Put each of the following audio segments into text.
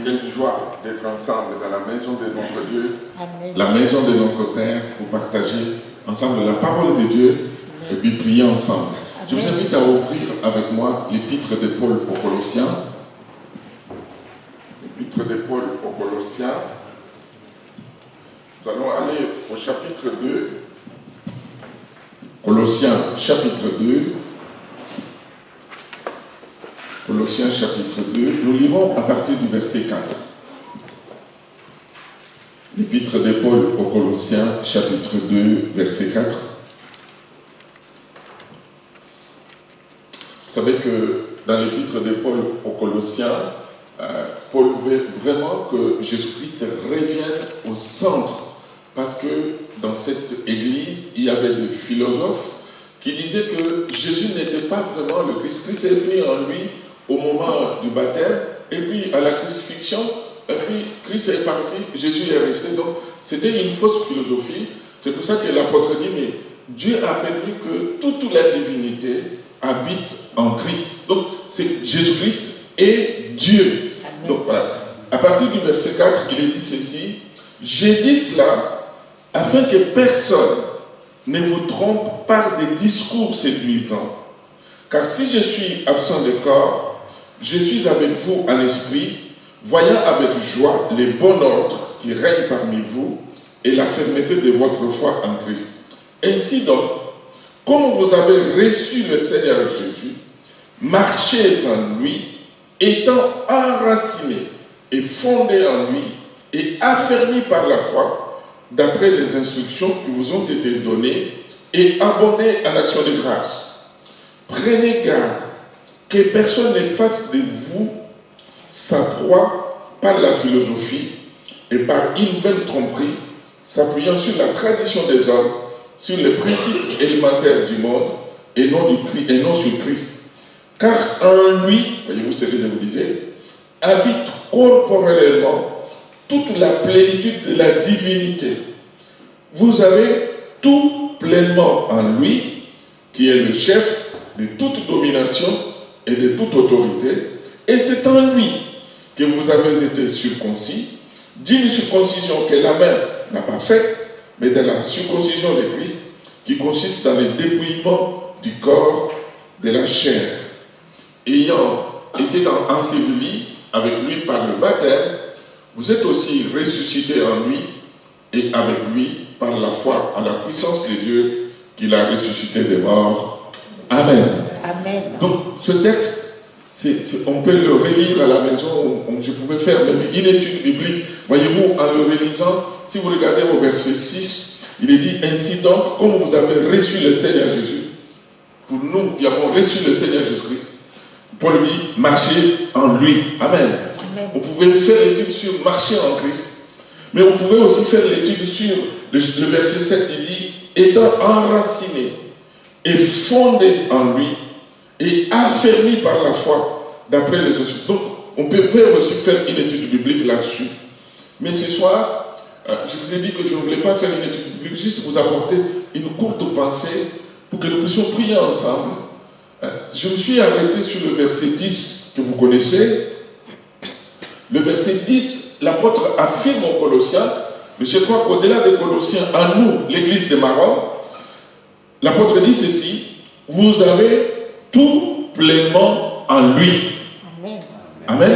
Quelle joie d'être ensemble dans la maison de notre Dieu, Amen. la maison de notre Père, pour partager ensemble la parole de Dieu et puis prier ensemble. Amen. Je vous invite à ouvrir avec moi l'épître de Paul aux Colossiens. L'épître de Paul aux Colossiens. Nous allons aller au chapitre 2. Colossiens chapitre 2. Colossiens chapitre 2. Nous lirons à partir du verset 4. L'épître de Paul aux Colossiens chapitre 2 verset 4. Vous savez que dans l'épître de Paul aux Colossiens, Paul veut vraiment que Jésus-Christ revienne au centre. Parce que dans cette église, il y avait des philosophes qui disaient que Jésus n'était pas vraiment le Christ. Christ est venu en lui au moment du baptême, et puis à la crucifixion, et puis Christ est parti, Jésus est resté. Donc c'était une fausse philosophie. C'est pour ça que l'apôtre dit, mais Dieu a permis que toute la divinité habite en Christ. Donc c'est Jésus-Christ et Dieu. Amen. Donc voilà. À partir du verset 4, il est dit ceci: j'ai dit cela afin que personne ne vous trompe par des discours séduisants. Car si je suis absent de corps, je suis avec vous en esprit, voyant avec joie les bons ordres qui règnent parmi vous et la fermeté de votre foi en Christ. Ainsi donc, comme vous avez reçu le Seigneur Jésus, marchez en lui, étant enracinés et fondés en lui et affermis par la foi, d'après les instructions qui vous ont été données, et abondez en action de grâce. Prenez garde que personne ne fasse de vous sa proie par la philosophie et par une vaine tromperie, s'appuyant sur la tradition des hommes, sur les principes élémentaires du monde et non sur Christ. Car en lui, voyez-vous ce que je vous disais, habite corporellement toute la plénitude de la divinité. Vous avez tout pleinement en lui, qui est le chef de toute domination et de toute autorité, et c'est en lui que vous avez été circoncis, d'une circoncision que la main n'a pas faite, mais de la circoncision de Christ, qui consiste dans le dépouillement du corps de la chair, ayant été ensevelis avec lui par le baptême. Vous êtes aussi ressuscités en lui et avec lui par la foi en la puissance de Dieu qui l'a ressuscité des morts. Amen. Amen. Donc ce texte, on peut le relire à la maison. Je pouvais faire même une étude biblique. Voyez-vous, en le relisant, si vous regardez au verset 6, il est dit: ainsi donc, comme vous avez reçu le Seigneur Jésus, pour nous qui avons reçu le Seigneur Jésus-Christ, Paul dit: marchez en lui. Amen. Amen. On pouvait faire l'étude sur marcher en Christ, mais on pouvait aussi faire l'étude sur le verset 7, il dit: étant enraciné et fondé en lui et affermi par la foi d'après les instructions. Donc on peut aussi faire une étude biblique là-dessus. Mais ce soir, je vous ai dit que je ne voulais pas faire une étude biblique, juste vous apporter une courte pensée pour que nous puissions prier ensemble. Je me suis arrêté sur le verset 10 que vous connaissez. Le verset 10, l'apôtre affirme aux Colossiens, mais je crois qu'au-delà des Colossiens, en nous, l'église de Maron, l'apôtre dit ceci: vous avez tout pleinement en lui. Amen. Amen.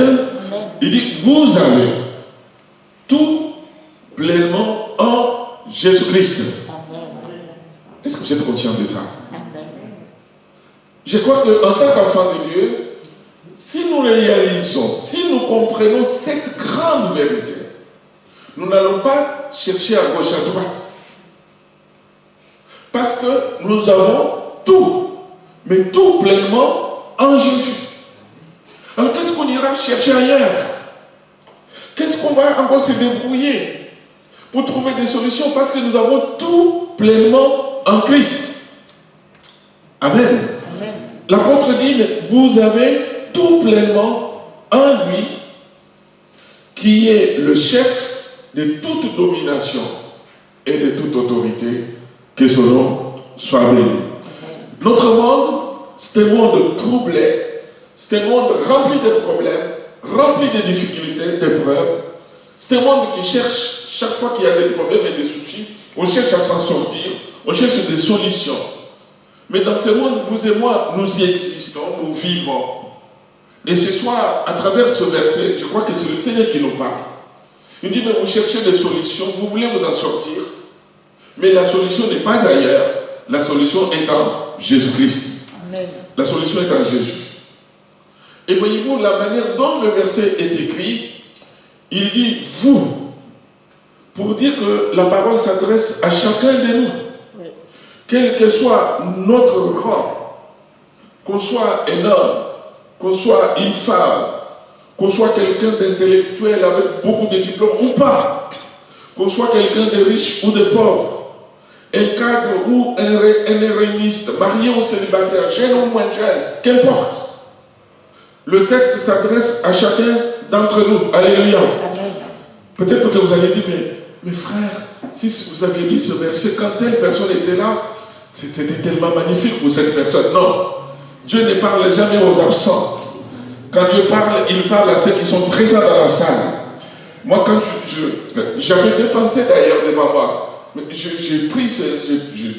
Amen. Il dit: vous avez tout pleinement en Jésus-Christ. Est-ce que vous êtes conscient de ça? Amen. Je crois qu'en tant qu'enfant de Dieu, si nous réalisons, si nous comprenons cette grande vérité, nous n'allons pas chercher à gauche, à droite. Parce que nous avons tout, mais tout pleinement en Jésus. Alors qu'est-ce qu'on ira chercher ailleurs? Qu'est-ce qu'on va encore se débrouiller pour trouver des solutions? Parce que nous avons tout pleinement en Christ. Amen. Amen. L'apôtre dit: vous avez tout pleinement en lui, qui est le chef de toute domination et de toute autorité, que son nom soit béni. Notre monde, c'est un monde troublé, c'est un monde rempli de problèmes, rempli de difficultés, d'épreuves. C'est un monde qui cherche, chaque fois qu'il y a des problèmes et des soucis, on cherche à s'en sortir, on cherche des solutions. Mais dans ce monde, vous et moi, nous y existons, nous vivons. Et ce soir, à travers ce verset, je crois que c'est le Seigneur qui nous parle. Il dit, mais vous cherchez des solutions, vous voulez vous en sortir. Mais la solution n'est pas ailleurs. La solution est en Jésus-Christ. Amen. La solution est en Jésus. Et voyez-vous, la manière dont le verset est écrit, il dit « vous », pour dire que la parole s'adresse à chacun de nous. Oui. Quel que soit notre rang, qu'on soit un homme, qu'on soit une femme, qu'on soit quelqu'un d'intellectuel avec beaucoup de diplômes ou pas, qu'on soit quelqu'un de riche ou de pauvre, un cadre ou un eremiste, marié ou célibataire, jeune ou moins jeune, qu'importe. Le texte s'adresse à chacun d'entre nous. Alléluia. Amen. Peut-être que vous allez dire, mais frère, si vous aviez lu ce verset, quand telle personne était là, c'était tellement magnifique pour cette personne. Non. Dieu ne parle jamais aux absents. Quand Dieu parle, il parle à ceux qui sont présents dans la salle. Moi, quand j'avais deux pensées d'ailleurs devant moi. J'ai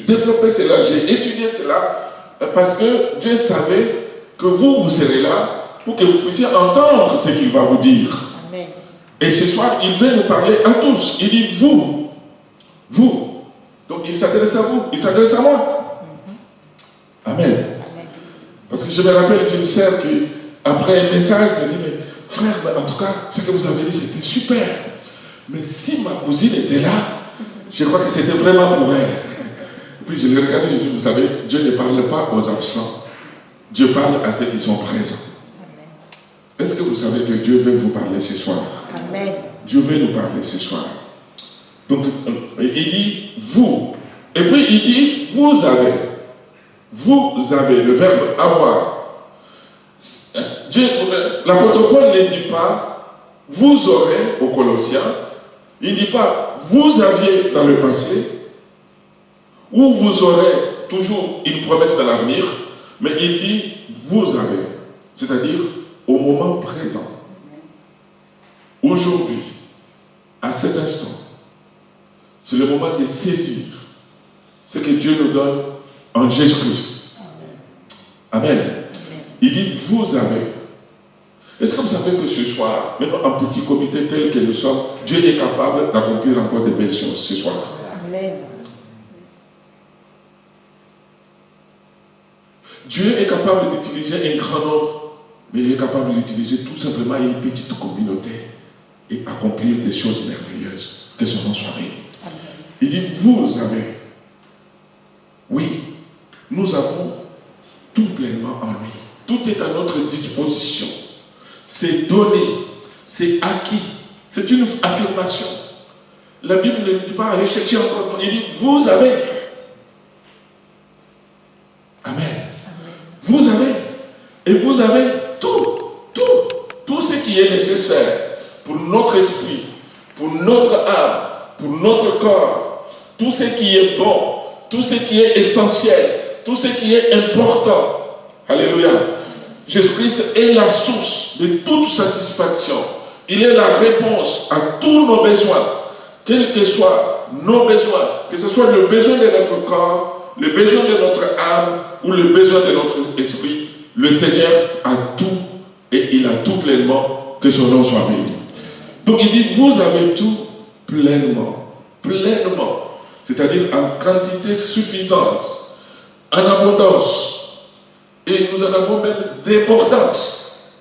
développé cela, j'ai étudié cela, parce que Dieu savait que vous serez là pour que vous puissiez entendre ce qu'il va vous dire. Amen. Et ce soir, il veut nous parler à tous. Il dit vous. Donc il s'adresse à vous, il s'adresse à moi. Amen. Amen. Parce que je me rappelle d'une sœur qui, après un message, me dit, mais frère, en tout cas, ce que vous avez dit, c'était super. Mais si ma cousine était là, je crois que c'était vraiment pour elle. Et puis je l'ai regardé, je dis, vous savez, Dieu ne parle pas aux absents. Dieu parle à ceux qui sont présents. Est-ce que vous savez que Dieu veut vous parler ce soir? Amen. Dieu veut nous parler ce soir. Donc, il dit vous. Et puis il dit vous avez. Vous avez le verbe avoir. L'apôtre Paul ne dit pas vous aurez aux Colossiens. Il ne dit pas vous aviez dans le passé. Ou vous aurez toujours une promesse dans l'avenir. Mais il dit vous avez. C'est-à-dire au moment présent, aujourd'hui, à cet instant, c'est le moment de saisir ce que Dieu nous donne en Jésus-Christ. Amen. Amen. Il dit, vous avez. Est-ce que vous savez que ce soir, même en petit comité tel que nous sommes, Dieu est capable d'accomplir encore de belles choses ce soir? Amen. Dieu est capable d'utiliser un grand nombre, mais il est capable d'utiliser tout simplement une petite communauté et accomplir des choses merveilleuses que ce nom soit béni. Il dit, vous avez. Oui, nous avons tout pleinement en lui. Tout est à notre disposition. C'est donné, c'est acquis. C'est une affirmation. La Bible ne dit pas aller chercher encore. Il dit, vous avez. Amen. Vous avez. Et vous avez tout ce qui est nécessaire pour notre esprit, pour notre âme, pour notre corps, tout ce qui est bon, tout ce qui est essentiel, tout ce qui est important. Alléluia. Jésus-Christ est la source de toute satisfaction. Il est la réponse à tous nos besoins, quels que soient nos besoins, que ce soit le besoin de notre corps, le besoin de notre âme ou le besoin de notre esprit. Le Seigneur a tout et il a tout pleinement, que son nom soit béni. Donc il dit, vous avez tout pleinement, c'est-à-dire en quantité suffisante, en abondance, et nous en avons même d'importance.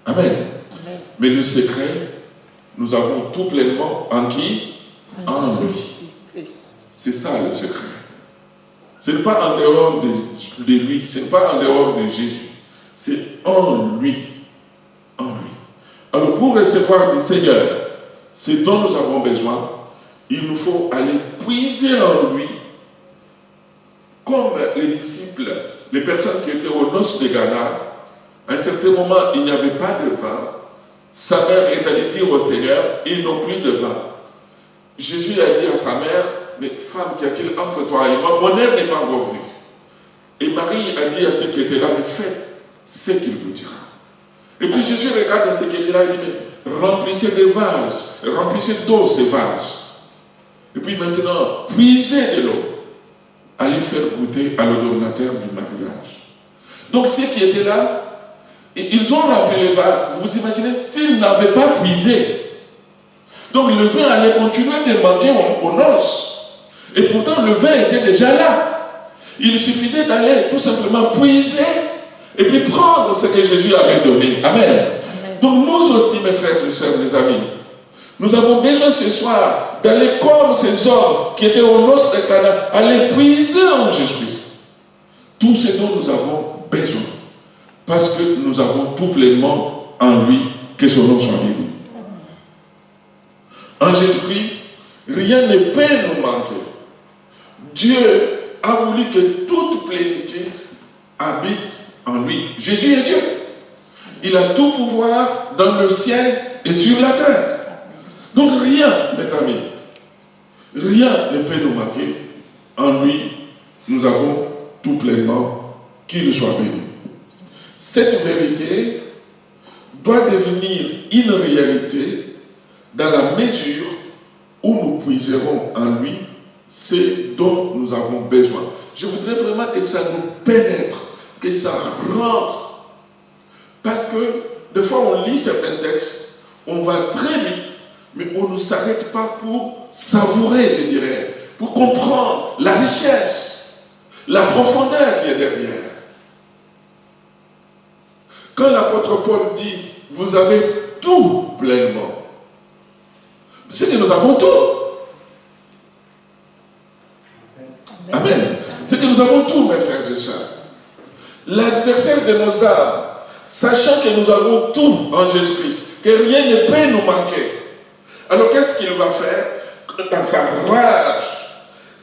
Amen. Amen. Mais le secret, nous avons tout pleinement en qui? En lui. C'est ça le secret. Ce n'est pas en dehors de lui, ce n'est pas en dehors de Jésus, c'est en lui. En lui. Alors pour recevoir du Seigneur ce dont nous avons besoin, il nous faut aller puiser en lui, comme les disciples, les personnes qui étaient aux noces de Cana. À un certain moment, il n'y avait pas de vin. Sa mère est allée dire au Seigneur, ils n'ont plus de vin. Jésus a dit à sa mère, mais femme, qu'y a-t-il entre toi et moi? Mon heure n'est pas revenue. Et Marie a dit à ceux qui étaient là, mais faites ce qu'il vous dira. Et puis Jésus regarde dans ce qui était là, il dit, mais remplissez des vases, remplissez d'eau ces vases. Et puis maintenant, puisez de l'eau. Allez faire goûter à l'ordonnateur du mariage. Donc ceux qui étaient là, ils ont rempli les vases. Vous imaginez, s'ils n'avaient pas puisé, donc le vin allait continuer de manquer aux noces. Et pourtant le vin était déjà là. Il suffisait d'aller tout simplement puiser et puis prendre ce que Jésus avait donné. Amen. Donc nous aussi, mes frères et sœurs, mes amis, nous avons besoin ce soir d'aller comme ces hommes qui étaient aux noces de Cana, aller puiser en Jésus-Christ tout ce dont nous avons besoin. Parce que nous avons tout pleinement en lui, que son nom soit béni. En Jésus-Christ, rien ne peut nous manquer. Dieu a voulu que toute plénitude habite en lui. Jésus est Dieu. Il a tout pouvoir dans le ciel et sur la terre. Donc rien, mes amis, rien ne peut nous manquer. En lui, nous avons tout pleinement, qu'il soit béni. Cette vérité doit devenir une réalité dans la mesure où nous puiserons en lui ce dont nous avons besoin. Je voudrais vraiment que ça nous pénètre, que ça rentre. Parce que des fois on lit certains textes, on va très vite, mais on ne s'arrête pas pour savourer, je dirais, pour comprendre la richesse, la profondeur qui est derrière. Quand l'apôtre Paul dit, vous avez tout pleinement, c'est que nous avons tout. Amen. C'est que nous avons tout, mes frères et sœurs. L'adversaire de nos âmes, sachant que nous avons tout en Jésus-Christ, que rien ne peut nous manquer. Alors qu'est-ce qu'il va faire? Dans sa rage,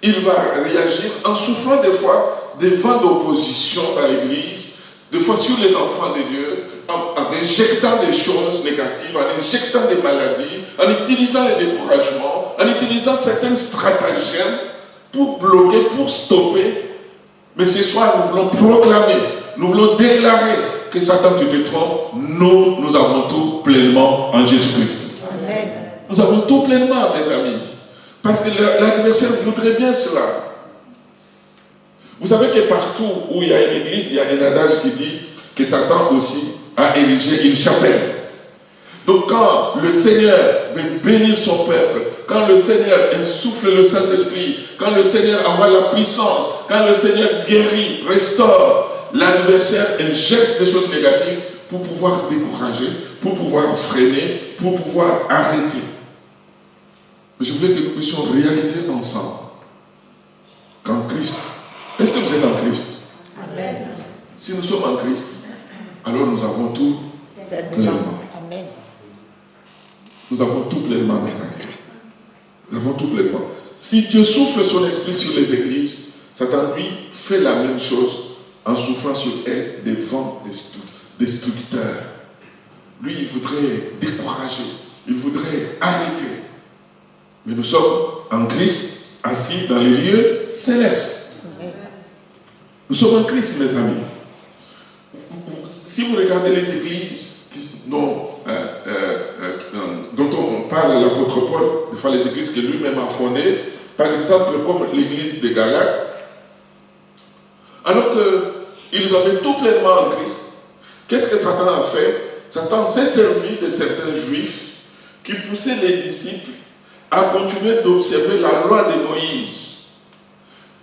il va réagir en souffrant des fois des vents d'opposition dans l'Église, des fois sur les enfants de Dieu, en injectant des choses négatives, en injectant des maladies, en utilisant les découragements, en utilisant certains stratagèmes pour bloquer, pour stopper. Mais ce soir, nous voulons proclamer, nous voulons déclarer que Satan, tu te trompes, nous avons tout pleinement en Jésus-Christ. Amen. Nous avons tout pleinement, mes amis. Parce que l'adversaire voudrait bien cela. Vous savez que partout où il y a une église, il y a un adage qui dit que Satan aussi a érigé une chapelle. Donc quand le Seigneur veut bénir son peuple, quand le Seigneur insouffle le Saint-Esprit, quand le Seigneur envoie la puissance, quand le Seigneur guérit, restaure, l'adversaire injecte des choses négatives pour pouvoir décourager, pour pouvoir freiner, pour pouvoir arrêter. Je voulais que nous puissions réaliser ensemble qu'en Christ, est-ce que vous êtes en Christ? Amen. Si nous sommes en Christ, alors nous avons tout pleinement. Amen. Nous avons tout pleinement, mes amis. Nous avons tout pleinement. Si Dieu souffle son esprit sur les églises, Satan, lui, fait la même chose en soufflant sur elles des vents destructeurs. Lui, il voudrait décourager, il voudrait arrêter. Mais nous sommes en Christ, assis dans les lieux célestes. Nous sommes en Christ, mes amis. Si vous regardez les églises dont on parle l'apôtre Paul, des fois les églises que lui-même a fondées, par exemple comme l'église de Galates, alors qu'ils avaient tout pleinement en Christ, qu'est-ce que Satan a fait? Satan s'est servi de certains juifs qui poussaient les disciples à continuer d'observer la loi de Moïse.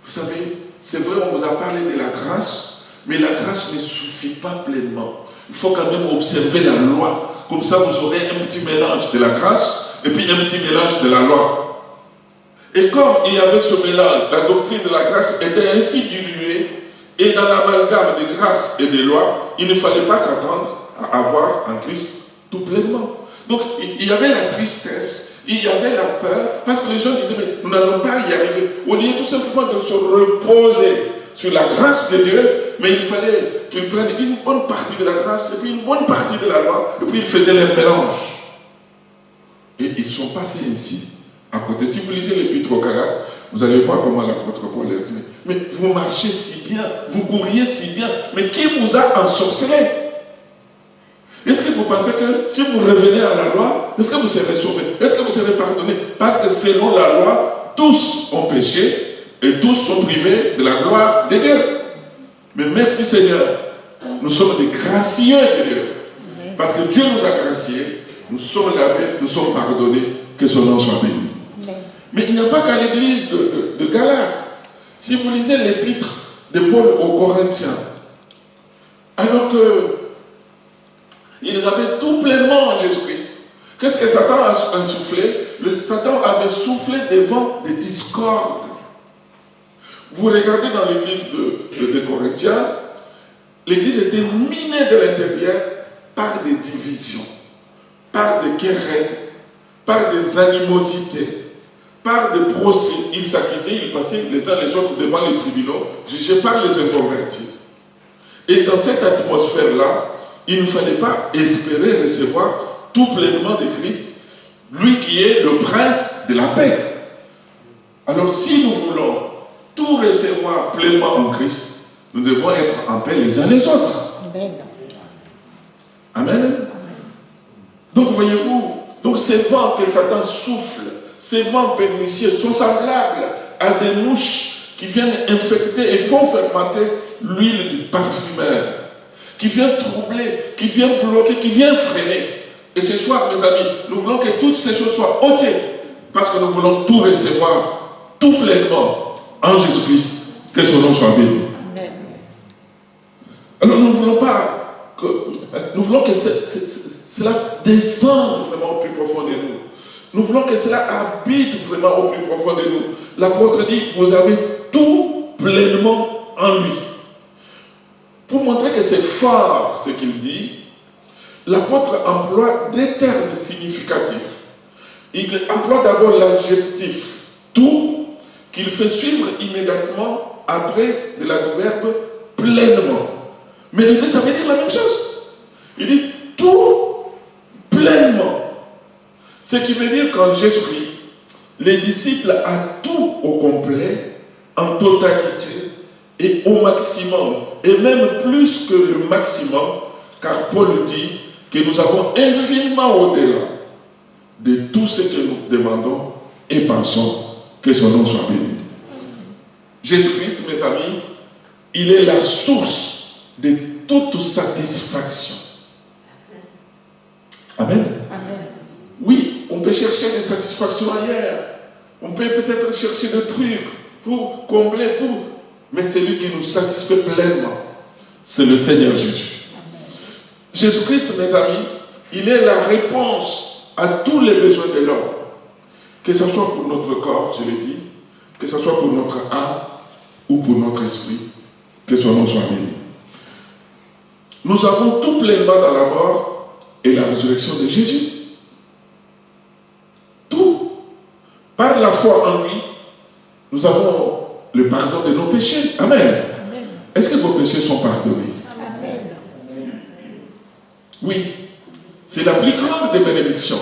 Vous savez, c'est vrai, on vous a parlé de la grâce, mais la grâce ne suffit pas pleinement. Il faut quand même observer la loi. Comme ça, vous aurez un petit mélange de la grâce et puis un petit mélange de la loi. Et comme il y avait ce mélange, la doctrine de la grâce était ainsi diluée, et dans l'amalgame de grâce et de loi, il ne fallait pas s'attendre à avoir en Christ tout pleinement. Donc, il y avait la tristesse, il y avait la peur, parce que les gens disaient, mais nous n'allons pas y arriver. Au lieu tout simplement de se reposer sur la grâce de Dieu, mais il fallait qu'ils prennent une bonne partie de la grâce et puis une bonne partie de la loi, et puis ils faisaient les mélanges. Et ils sont passés ainsi, à côté. Si vous lisez l'Épître aux Galates, vous allez voir comment l'apôtre Paul est dit, mais vous marchez si bien, vous couriez si bien, mais qui vous a ensorcelé? Est-ce que vous pensez que si vous revenez à la loi, est-ce que vous serez sauvés? Est-ce que vous serez pardonnés? Parce que selon la loi, tous ont péché et tous sont privés de la gloire de Dieu. Mais merci Seigneur, nous sommes des gracieux de Dieu. Parce que Dieu nous a graciés, nous sommes lavés, nous sommes pardonnés, que son nom soit béni. Mais il n'y a pas qu'à l'église de Galate. Si vous lisez l'épître de Paul aux Corinthiens, alors que ils avaient tout pleinement en Jésus-Christ. Qu'est-ce que Satan a soufflé? Le Satan avait soufflé des vents de discorde. Vous regardez dans l'église de Corinthiens, l'église était minée de l'intérieur par des divisions, par des querelles, par des animosités, par des procès. Ils s'accusaient, ils passaient les uns les autres devant les tribunaux, jugés par les inconvertis. Et dans cette atmosphère-là, il ne fallait pas espérer recevoir tout pleinement de Christ, lui qui est le prince de la paix. Alors si nous voulons tout recevoir pleinement en Christ, nous devons être en paix les uns les autres. Amen. Amen. Donc voyez-vous, donc ces vents que Satan souffle, ces vents pernicieux sont semblables à des mouches qui viennent infecter et font fermenter l'huile du parfumeur, qui vient troubler, qui vient bloquer, qui vient freiner. Et ce soir, mes amis, nous voulons que toutes ces choses soient ôtées, parce que nous voulons tout recevoir, tout pleinement, en Jésus-Christ, que son nom soit béni. Alors nous ne voulons pas que, nous voulons que cela descende vraiment au plus profond de nous. Nous voulons que cela habite vraiment au plus profond de nous. L'apôtre dit, vous avez tout pleinement en lui. Pour montrer que c'est fort ce qu'il dit, l'apôtre emploie des termes significatifs. Il emploie d'abord l'adjectif tout, qu'il fait suivre immédiatement après de l'adverbe pleinement. Mais l'idée, ça veut dire la même chose. Il dit tout pleinement. Ce qui veut dire qu'en Jésus-Christ, les disciples ont tout au complet, en totalité et au maximum, et même plus que le maximum, car Paul dit que nous avons infiniment au-delà de tout ce que nous demandons et pensons, que son nom soit béni. Jésus-Christ, mes amis, il est la source de toute satisfaction. Amen. Amen. Oui, on peut chercher des satisfactions ailleurs. On peut peut-être chercher des trucs pour combler, mais celui qui nous satisfait pleinement, c'est le Seigneur Jésus. Jésus-Christ, mes amis, il est la réponse à tous les besoins de l'homme. Que ce soit pour notre corps, je l'ai dit, que ce soit pour notre âme ou pour notre esprit, que son nom soit béni. Nous avons tout pleinement dans la mort et la résurrection de Jésus. Tout. Par la foi en lui, nous avons le pardon de nos péchés. Amen. Amen. Est-ce que vos péchés sont pardonnés? Amen. Oui. C'est la plus grande des bénédictions.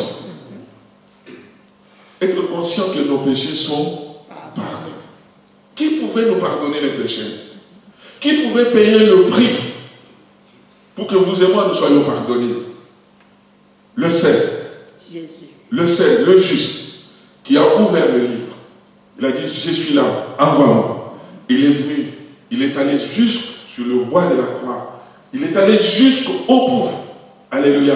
Être conscient que nos péchés sont pardonnés. Qui pouvait nous pardonner les péchés? Qui pouvait payer le prix pour que vous et moi nous soyons pardonnés? Le seul. Jésus. Le seul, le juste, qui a ouvert le livre. Il a dit, je suis là, envoie-moi. Il est venu, il est allé jusque sur le bois de la croix. Il est allé jusqu'au bout. Alléluia.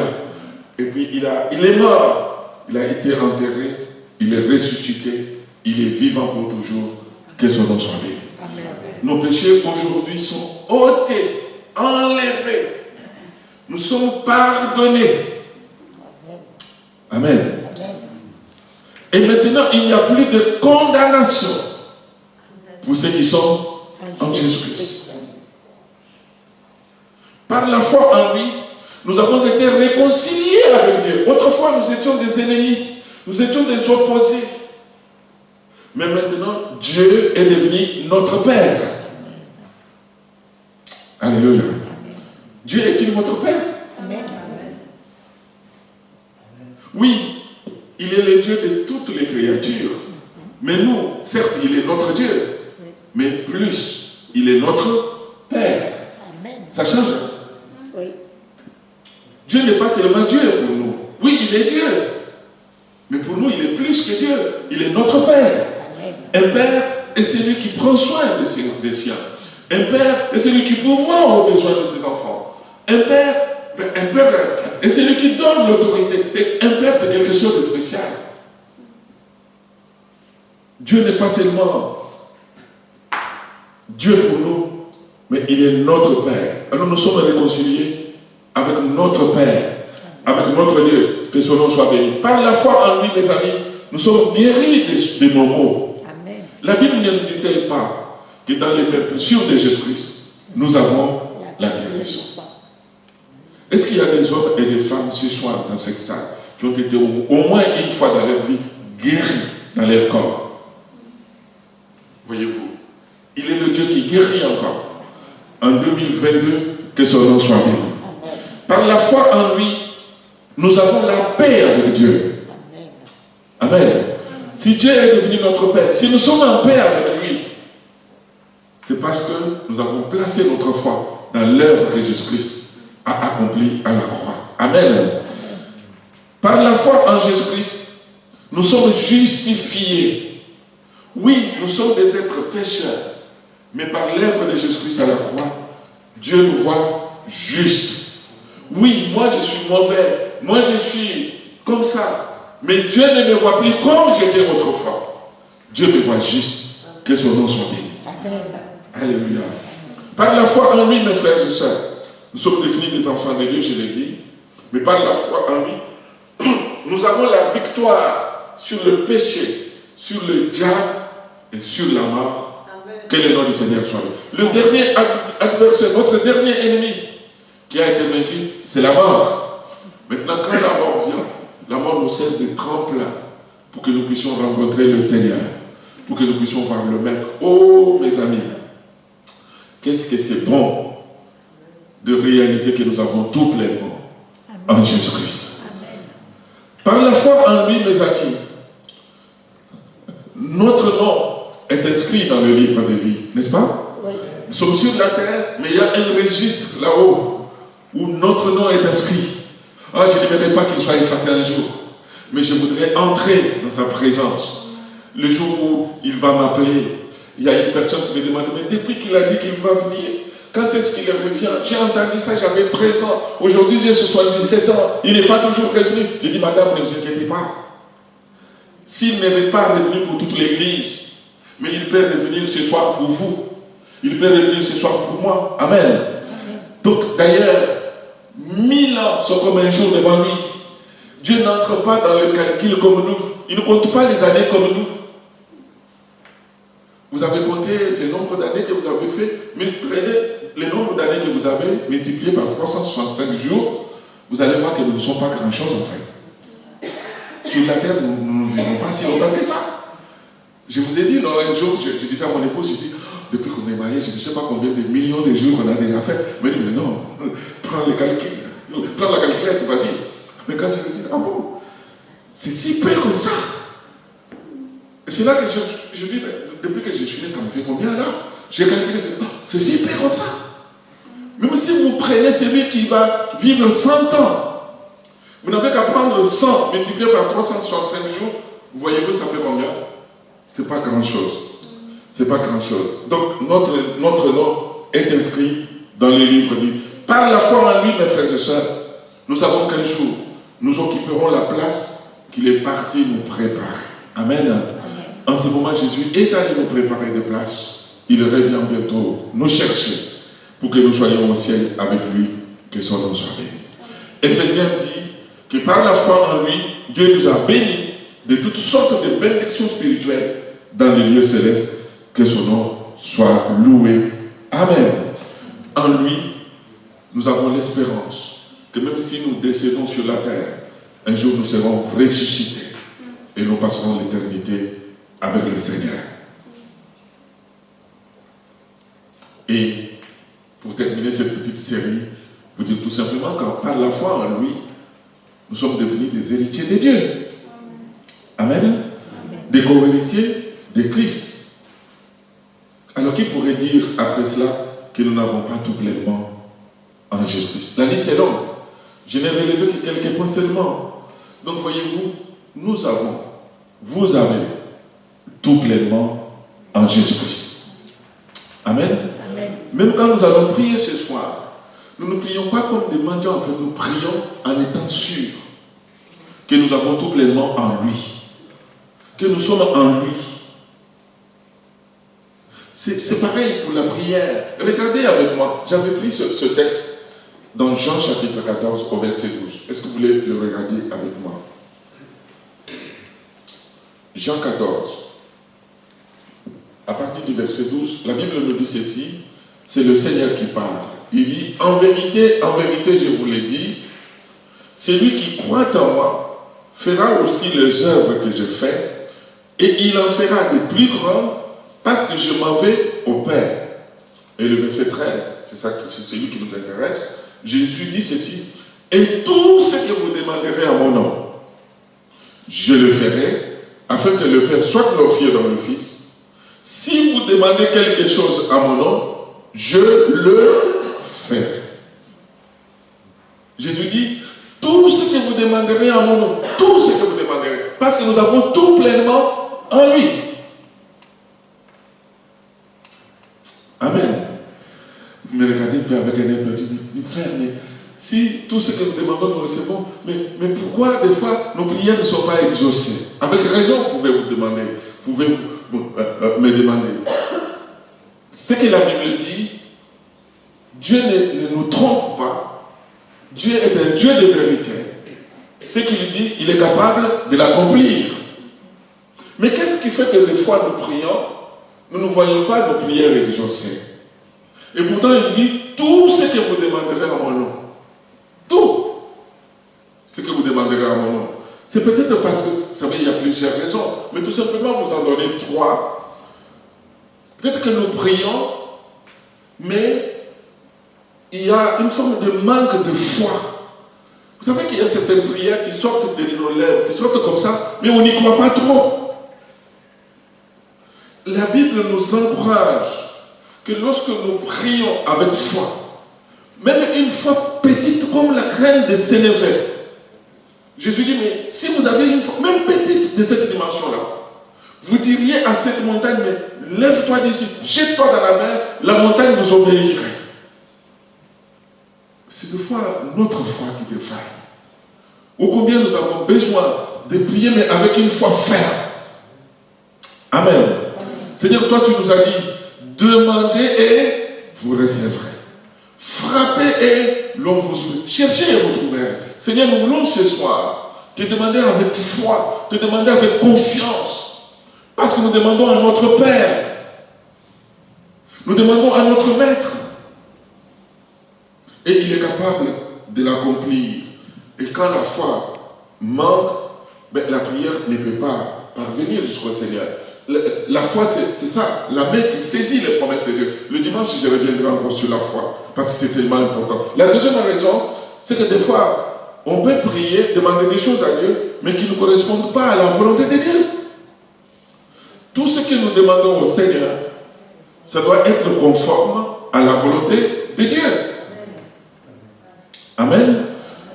Et puis il est mort, il a été enterré, il est ressuscité, il est vivant pour toujours. Que son nom soit béni. Nos péchés aujourd'hui sont ôtés, enlevés. Nous sommes pardonnés. Amen. Et maintenant, il n'y a plus de condamnation pour ceux qui sont en Jésus-Christ. Par la foi en lui, nous avons été réconciliés avec Dieu. Autrefois, nous étions des ennemis, nous étions des opposés. Mais maintenant, Dieu est devenu notre Père. Alléluia. Dieu est-il votre Père? Amen. Oui, il est le Dieu de toutes les créatures. Mais nous, certes, il est notre Dieu. Mais plus, il est notre Père. Amen. Ça change? Oui. Dieu n'est pas seulement Dieu pour nous. Oui, il est Dieu. Mais pour nous, il est plus que Dieu. Il est notre Père. Un Père est celui qui prend soin des siens. Un Père est celui qui pourvoit aux besoins de ses enfants. Un Père est celui qui donne l'autorité. Et un Père, c'est quelque chose de spécial. Dieu n'est pas seulement Dieu pour nous, mais il est notre Père. Alors nous sommes réconciliés avec notre Père, avec notre Dieu, que son nom soit béni. Par la foi en lui, mes amis, nous sommes guéris des maux. La Bible ne nous dit-elle pas que dans les meurtrissures de Jésus-Christ, nous avons la guérison? Est-ce qu'il y a des hommes et des femmes ce soir dans cette salle qui ont été au moins une fois dans leur vie guéris dans leur corps? Voyez-vous, il est le Dieu qui guérit encore. En 2022, que son nom soit béni. Par la foi en lui, nous avons la paix avec Dieu. Amen. Si Dieu est devenu notre Père, si nous sommes en paix avec lui, c'est parce que nous avons placé notre foi dans l'œuvre que Jésus-Christ a accomplie à la croix. Amen. Par la foi en Jésus-Christ, nous sommes justifiés. Oui, nous sommes des êtres pécheurs, mais par l'œuvre de Jésus-Christ à la croix, Dieu nous voit justes. Oui, moi je suis mauvais, moi je suis comme ça, mais Dieu ne me voit plus comme j'étais autrefois. Dieu me voit juste, que son nom soit béni. Alléluia. Par la foi en lui, mes frères et sœurs, nous sommes devenus des enfants de Dieu, je l'ai dit, mais par la foi en lui, nous avons la victoire sur le péché, sur le diable et sur la mort. Amen. Que le nom du Seigneur soit béni. Le dernier adversaire, notre dernier ennemi qui a été vaincu, c'est la mort. Maintenant, quand la mort vient, la mort nous sert de tremplin pour que nous puissions rencontrer le Seigneur, pour que nous puissions voir le Maître. Oh, mes amis, qu'est-ce que c'est bon de réaliser que nous avons tout pleinement en Jésus-Christ. Par la foi en lui, mes amis, notre nom est inscrit dans le livre de vie, n'est-ce pas? Oui. Nous sommes sur la terre, mais il y a un registre là-haut où notre nom est inscrit. Ah, je n'aimerais pas qu'il soit effacé un jour, mais je voudrais entrer dans sa présence. Le jour où il va m'appeler, il y a une personne qui me demande, mais depuis qu'il a dit qu'il va venir, quand est-ce qu'il revient? J'ai entendu ça, j'avais 13 ans. Aujourd'hui, j'ai 77 ans. Il n'est pas toujours revenu. Je dis, madame, ne vous inquiétez pas. S'il n'est pas revenu pour toute l'église, mais il peut revenir ce soir pour vous. Il peut revenir ce soir pour moi. Amen. Amen. Donc, d'ailleurs, 1000 ans sont comme un jour devant lui. Dieu n'entre pas dans le calcul comme nous. Il ne compte pas les années comme nous. Vous avez compté le nombre d'années que vous avez fait, mais prenez le nombre d'années que vous avez multiplié par 365 jours, vous allez voir que nous ne sommes pas grand-chose en fait. Sur la terre, nous ne vivons pas si longtemps que ça. Je vous ai dit, non, un jour, je disais à mon épouse, je dis, depuis qu'on est mariés, je ne sais pas combien de millions de jours qu'on a déjà fait. Mais dit, mais non, prends les calculs, prends la calculette, vas-y. Mais quand je lui dis, ah bon, c'est si peu comme ça. Et c'est là que je dis, depuis que je suis né, ça me fait combien là? J'ai calculé, c'est si peu comme ça. Même si vous prenez celui qui va vivre 100 ans, vous n'avez qu'à prendre 100 multiplié par 365 jours, voyez-vous, ça fait combien? C'est pas grand-chose. C'est pas grand-chose. Donc, notre nom est inscrit dans les livres de vie. Par la foi en lui, mes frères et sœurs, nous savons qu'un jour, nous occuperons la place qu'il est parti nous préparer. Amen. Amen. En ce moment, Jésus est allé nous préparer des places. Il revient bientôt nous chercher pour que nous soyons au ciel avec lui, que son nom soit béni. Éphésiens dit que par la foi en lui, Dieu nous a bénis de toutes sortes de bénédictions spirituelles dans les lieux célestes, que son nom soit loué. Amen. En lui, nous avons l'espérance que même si nous décédons sur la terre, un jour nous serons ressuscités et nous passerons l'éternité avec le Seigneur. Et pour terminer cette petite série, vous dire tout simplement que par la foi en lui, nous sommes devenus des héritiers de Dieu. Amen. Amen. Des co-héritiers de Christ. Alors qui pourrait dire après cela que nous n'avons pas tout pleinement en Jésus-Christ? La liste est longue. Je n'ai relevé que quelques points seulement. Donc voyez-vous, vous avez tout pleinement en Jésus-Christ. Amen. Amen. Même quand nous allons prier ce soir, nous ne prions pas comme des mendiants, en fait, nous prions en étant sûrs que nous avons tout pleinement en lui, que nous sommes en lui. C'est pareil pour la prière. Regardez avec moi, j'avais pris ce texte dans Jean chapitre 14 au verset 12. Est-ce que vous voulez le regarder avec moi? Jean 14, à partir du verset 12, la Bible nous dit ceci, c'est le Seigneur qui parle. Il dit, en vérité, je vous l'ai dit, celui qui croit en moi fera aussi les œuvres que je fais, et il en fera de plus grandes, parce que je m'en vais au Père. Et le verset 13, c'est celui qui nous intéresse, Jésus dit ceci, et tout ce que vous demanderez à mon nom, je le ferai, afin que le Père soit glorifié dans le Fils. Si vous demandez quelque chose à mon nom, je le ferai. Jésus dit, tout ce que vous demanderez à mon nom, tout ce que vous demanderez, parce que nous avons tout pleinement en lui. Amen. Vous me regardez puis avec un peu, frère, mais si tout ce que nous demandons, nous recevons, mais pourquoi des fois nos prières ne sont pas exaucées? Avec raison, vous pouvez vous demander, vous pouvez me demander. Ce que la Bible dit, Dieu ne nous trompe pas. Dieu est un Dieu de vérité. Ce qu'il dit, il est capable de l'accomplir. Mais qu'est-ce qui fait que des fois nous prions, nous ne voyons pas nos prières exaucées? Et pourtant, il dit, tout ce que vous demanderez à mon nom, tout ce que vous demanderez à mon nom, c'est peut-être parce que, vous savez, il y a plusieurs raisons, mais tout simplement vous en donnez 3. Peut-être que nous prions, mais il y a une forme de manque de foi. Vous savez qu'il y a certaines prières qui sortent de nos lèvres, qui sortent comme ça, mais on n'y croit pas trop. La Bible nous encourage que lorsque nous prions avec foi, même une foi petite comme la graine de sénévé, Jésus dit, mais si vous avez une foi, même petite de cette dimension-là, vous diriez à cette montagne, mais lève-toi d'ici, jette-toi dans la mer, la montagne vous obéirait. C'est des fois notre foi qui défaille. Ô combien nous avons besoin de prier, mais avec une foi ferme. Amen. Seigneur, toi tu nous as dit, demandez et vous recevrez. Frappez et l'on vous ouvre. Cherchez et vous trouverez. Seigneur, nous voulons ce soir te demander avec foi, te demander avec confiance. Parce que nous demandons à notre Père. Nous demandons à notre Maître. Et il est capable de l'accomplir. Et quand la foi manque, la prière ne peut pas parvenir jusqu'au Seigneur. La foi, c'est ça, la main qui saisit les promesses de Dieu. Le dimanche, je reviendrai encore sur la foi, parce que c'est tellement important. La deuxième raison, c'est que des fois, on peut prier, demander des choses à Dieu, mais qui ne correspondent pas à la volonté de Dieu. Tout ce que nous demandons au Seigneur, ça doit être conforme à la volonté de Dieu. Amen.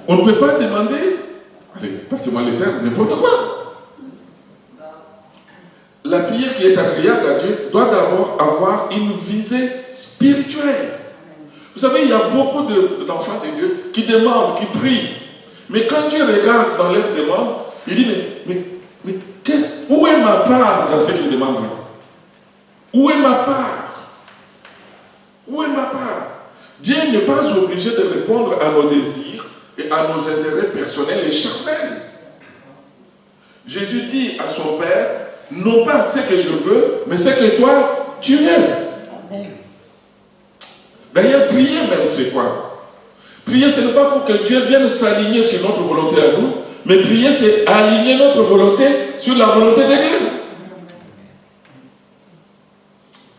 On ne peut pas demander, allez, passez-moi les termes, n'importe quoi. La prière qui est agréable à Dieu doit d'abord avoir une visée spirituelle. Vous savez, il y a beaucoup d'enfants de Dieu qui demandent, qui prient. Mais quand Dieu regarde dans leurs demandes, il dit, mais où est ma part dans ce qu'ils demandent là? Où est ma part? Où est ma part? Dieu n'est pas obligé de répondre à nos désirs et à nos intérêts personnels et charnels. Jésus dit à son Père, non pas ce que je veux, mais ce que toi, tu veux. D'ailleurs, prier même, c'est quoi? Prier, ce n'est pas pour que Dieu vienne s'aligner sur notre volonté à nous, mais prier, c'est aligner notre volonté sur la volonté de Dieu.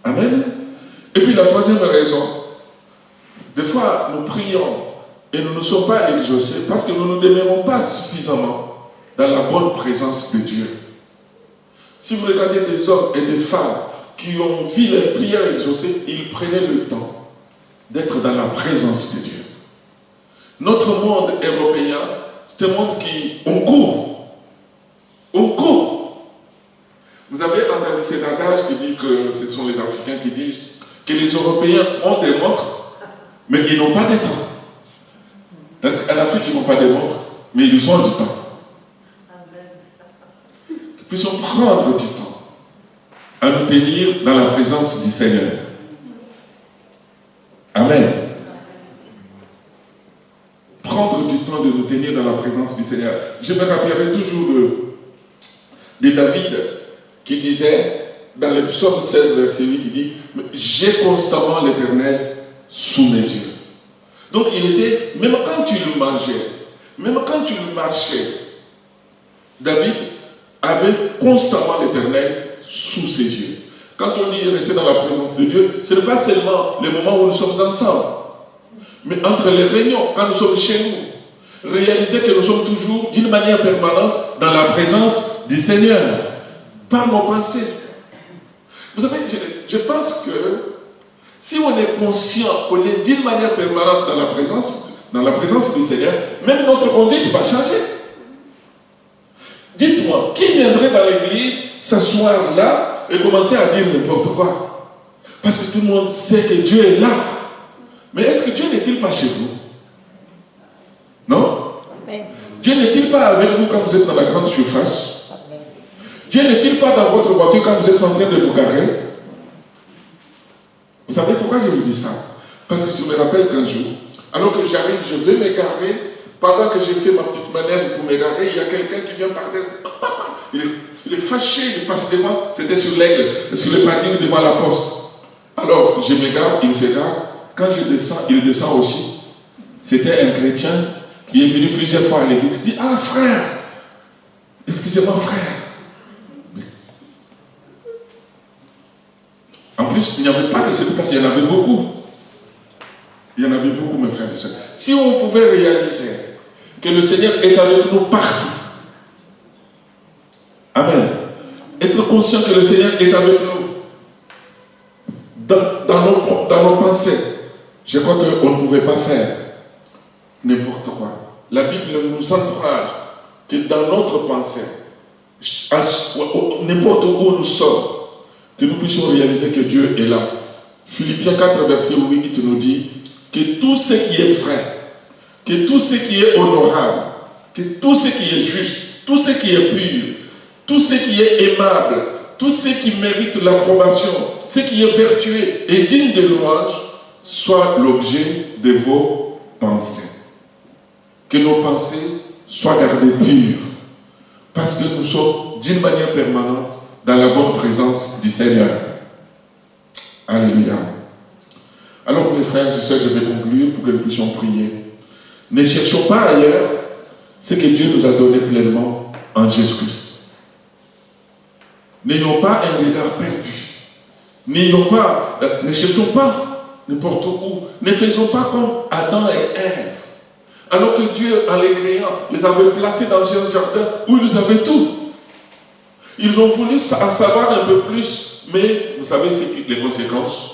Amen. Et puis la troisième raison, des fois, nous prions et nous ne sommes pas exaucés parce que nous ne demeurons pas suffisamment dans la bonne présence de Dieu. Si vous regardez des hommes et des femmes qui ont vu les prières exaucées, ils prenaient le temps d'être dans la présence de Dieu. Notre monde européen, c'est un monde qui, on court. On court. Vous avez entendu cet adage qui dit que ce sont les Africains qui disent que les Européens ont des montres, mais ils n'ont pas de temps. En Afrique, ils n'ont pas de montres, mais ils ont du temps. Qu'ils puissent prendre du temps à nous tenir dans la présence du Seigneur. Amen. Prendre du temps de nous tenir dans la présence du Seigneur. Je me rappellerai toujours de David qui disait dans le psaume 16, verset 8, il dit « J'ai constamment l'Éternel sous mes yeux ». Donc il était, même quand tu le mangeais, même quand tu le marchais, David avait constamment l'Éternel sous ses yeux. Quand on dit rester dans la présence de Dieu, ce n'est pas seulement les moments où nous sommes ensemble, mais entre les réunions, quand nous sommes chez nous, réaliser que nous sommes toujours d'une manière permanente dans la présence du Seigneur, par nos pensées. Vous savez, je pense que si on est conscient qu'on est d'une manière permanente dans la présence du Seigneur, même notre conduite va changer. Dites-moi, qui viendrait dans l'église s'asseoir là et commencer à dire n'importe quoi? Parce que tout le monde sait que Dieu est là. Mais est-ce que Dieu n'est-il pas chez vous? Non? Dieu n'est-il pas avec vous quand vous êtes dans la grande surface? Dieu n'est-il pas dans votre voiture quand vous êtes en train de vous garer? Vous savez pourquoi je vous dis ça? Parce que je me rappelle qu'un jour, alors que j'arrive, je vais me garer, pendant que j'ai fait ma petite manœuvre pour me garer, il y a quelqu'un qui vient par terre. Il est fâché, il passe devant, c'était sur l'aigle, sur le parking devant la poste. Alors, je me gare, il se gare. Quand je descends, il descend aussi. C'était un chrétien qui est venu plusieurs fois à l'église. Il dit, ah frère, excusez-moi frère. En plus, il n'y avait pas que cette place, il y en avait beaucoup. Il y en avait beaucoup, mes frères et sœurs. Si on pouvait réaliser que le Seigneur est avec nous partout. Amen. Être conscient que le Seigneur est avec nous dans nos pensées. Je crois qu'on ne pouvait pas faire n'importe quoi. La Bible nous encourage que dans notre pensée, n'importe où nous sommes, que nous puissions réaliser que Dieu est là. Philippiens 4, verset 8 nous dit que tout ce qui est vrai, que tout ce qui est honorable, que tout ce qui est juste, tout ce qui est pur, tout ce qui est aimable, tout ce qui mérite l'approbation, ce qui est vertueux et digne de louange, soit l'objet de vos pensées. Que nos pensées soient gardées pures, parce que nous sommes d'une manière permanente dans la bonne présence du Seigneur. Alléluia. Alors mes frères et sœurs, je vais conclure pour que nous puissions prier. Ne cherchons pas ailleurs ce que Dieu nous a donné pleinement en Jésus-Christ. N'ayons pas un regard perdu. Ne cherchons pas n'importe où. Ne faisons pas comme Adam et Ève. Alors que Dieu, en les créant, les avait placés dans un jardin où ils avaient tout. Ils ont voulu en savoir un peu plus, mais vous savez les conséquences.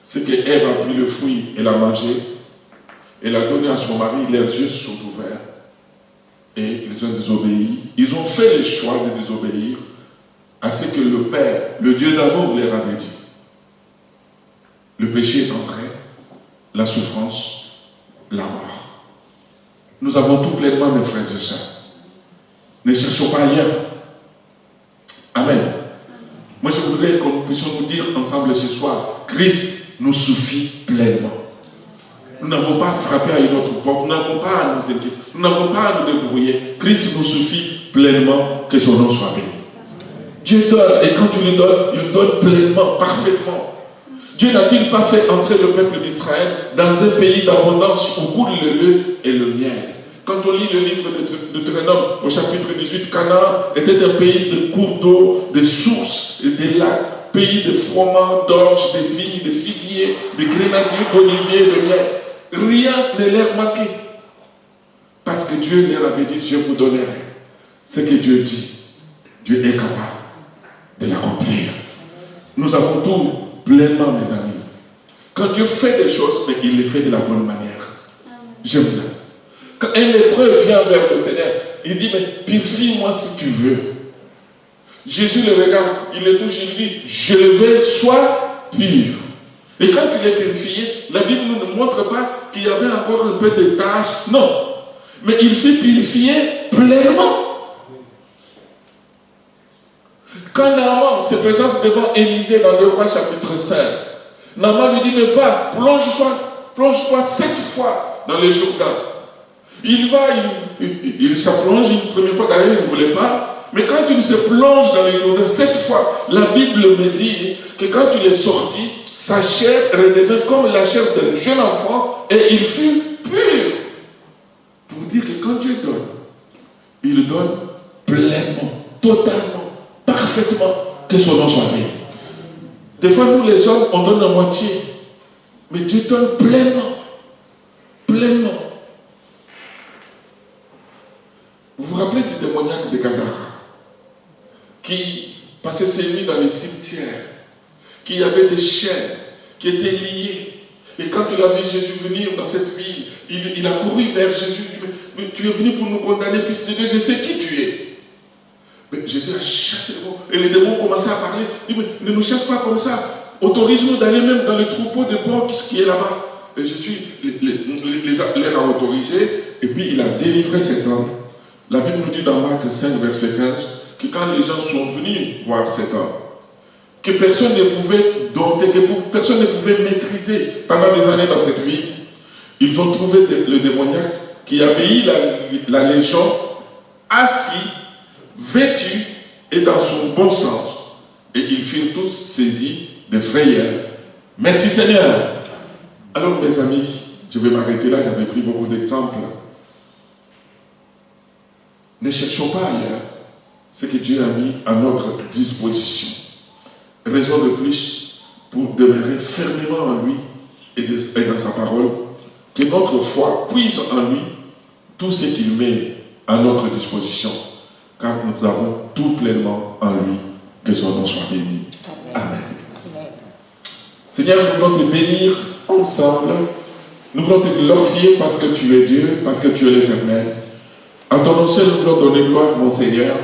C'est qu'Ève a pris le fruit et l'a mangé. Elle a donné à son mari, leurs yeux se sont ouverts. Et ils ont désobéi. Ils ont fait le choix de désobéir à ce que le Père, le Dieu d'amour, leur avait dit. Le péché est entré, la souffrance, la mort. Nous avons tout pleinement, mes frères et sœurs. Ne cherchons pas ailleurs. Amen. Moi, je voudrais que nous puissions nous dire ensemble ce soir, Christ nous suffit pleinement. Nous n'avons pas à frapper à une autre porte, nous n'avons pas à nous inquiéter, nous n'avons pas à nous débrouiller. Christ nous suffit pleinement, que son nom soit béni. Dieu donne, et quand tu lui donnes, il donne pleinement, parfaitement. Dieu n'a-t-il pas fait entrer le peuple d'Israël dans un pays d'abondance où coule le lait et le miel? Quand on lit le livre de Deutéronome au chapitre 18, Canaan était un pays de cours d'eau, de sources et de lacs, pays de froment, d'orge, de vignes, de figuiers, de grenadiers, d'oliviers, de miel. Rien ne leur manquait. Parce que Dieu leur avait dit, je vous donnerai ce que Dieu dit. Dieu est capable de l'accomplir. Nous avons tout pleinement, mes amis. Quand Dieu fait des choses, mais il les fait de la bonne manière. J'aime bien. Quand un lépreux vient vers le Seigneur, il dit, mais purifie-moi si tu veux. Jésus le regarde, il le touche, il dit, je le veux, sois pur. Et quand il est purifié, la Bible ne nous montre pas qu'il y avait encore un peu de tâches. Non. Mais il fut purifié pleinement. Quand Naaman se présente devant Élisée dans le roi chapitre 5, Naaman lui dit, mais va, plonge-toi 7 fois dans le Jourdain. Il va, il se plonge une première fois, d'ailleurs il ne voulait pas. Mais quand il se plonge dans le Jourdain 7 fois, la Bible me dit que quand il est sorti, sa chair redevint comme la chair d'un jeune enfant et il fut pur. Pour dire que quand Dieu donne, il donne pleinement, totalement, parfaitement, que son nom soit béni. Des fois, nous les hommes, on donne la moitié. Mais Dieu donne pleinement. Pleinement. Vous vous rappelez du démoniaque de Gadara qui passait ses nuits dans les cimetières, qui avait des chaînes qui étaient liées. Et quand il a vu Jésus venir dans cette ville, il a couru vers Jésus. Mais tu es venu pour nous condamner, fils de Dieu, je sais qui tu es. Mais Jésus a chassé les démons. Et les démons commençaient à parler. Il dit, mais ne nous chasse pas comme ça. Autorise-nous d'aller même dans le troupeau de porcs qui est là-bas. Et Jésus les a autorisés. Et puis il a délivré cet homme. La Bible nous dit dans Marc 5, verset 15, que quand les gens sont venus voir cet homme, que personne ne pouvait dompter, que personne ne pouvait maîtriser pendant des années dans cette vie, ils ont trouvé le démoniaque qui avait eu la légion, assis, vêtu et dans son bon sens. Et ils furent tous saisis de frayeur. Merci Seigneur. Alors mes amis, je vais m'arrêter là, j'avais pris beaucoup d'exemples. Ne cherchons pas ailleurs ce que Dieu a mis à notre disposition. Raison de plus pour demeurer fermement en lui et dans sa parole, que notre foi puise en lui tout ce qu'il met à notre disposition, car nous avons tout pleinement en lui. Que son nom soit béni. Amen. Seigneur, nous voulons te bénir ensemble. Nous voulons te glorifier parce que tu es Dieu, parce que tu es l'Éternel. En ton nom seul, nous voulons donner gloire, mon Seigneur.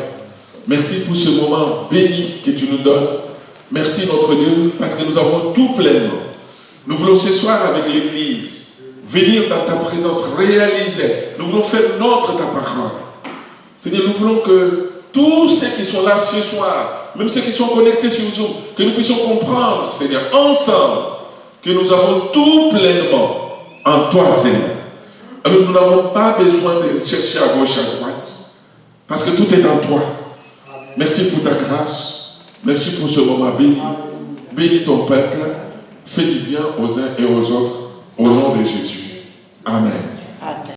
Merci pour ce moment béni que tu nous donnes. Merci, notre Dieu, parce que nous avons tout pleinement. Nous voulons ce soir avec l'Église venir dans ta présence, réaliser. Nous voulons faire notre ta parole. Seigneur, nous voulons que tous ceux qui sont là ce soir, même ceux qui sont connectés sur Zoom, que nous puissions comprendre, Seigneur, ensemble, que nous avons tout pleinement en toi, Seigneur. Alors nous n'avons pas besoin de chercher à gauche, à droite, parce que tout est en toi. Merci pour ta grâce. Merci pour ce moment béni. Bénis ton peuple. Fais du bien aux uns et aux autres. Au nom de Jésus. Amen.